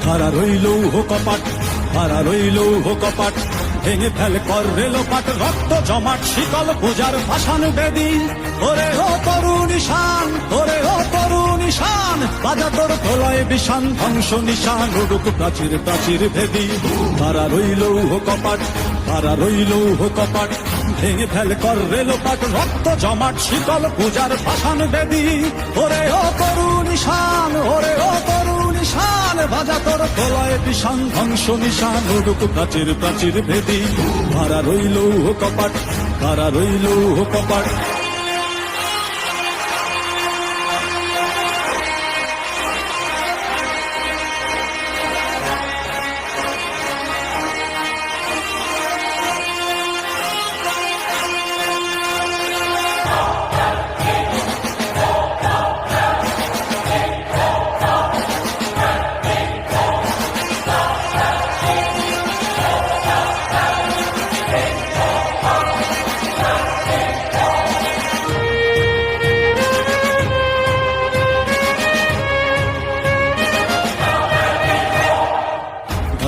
হারা রইল কপাট, হারা রইল কপাট, ভেঙে ফেল কর রেলোপাট, রক্ত জমাট শিকল পূজার ভাসান বেদী। ওরে ও তরুণ ঈশান, ওরে ও তরুণ ঈশান, বাজা তোর প্রলয় বিষান, ধ্বংস নিশান উড়ুক প্রাচীর প্রাচীর ভেদী। হারা রইল কপাট, হারা রইল কপাট, ভেঙে ফেল কর রেলোপাট, রক্ত জমাট শিকল পূজার ভাসান বেদী। ওরে ও তরুণ ঈশান, ওরে ও তরুণ ঈশান, বাজা তোর প্রলয় বিষান, ধ্বংস নিশান উড়ুক প্রাচীর প্রাচীর ভেদী। হারা রইল কপাট, হারা রইল কপাট।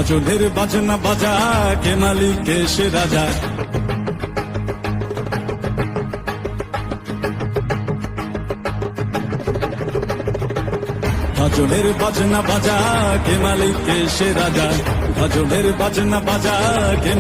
গজলের বাজনা বাজা, কে মালিক কে সে রাজা। গজলের বাজনা বাজা, কে মালিক কে সে রাজা। গজলের বাজনা বাজা, কে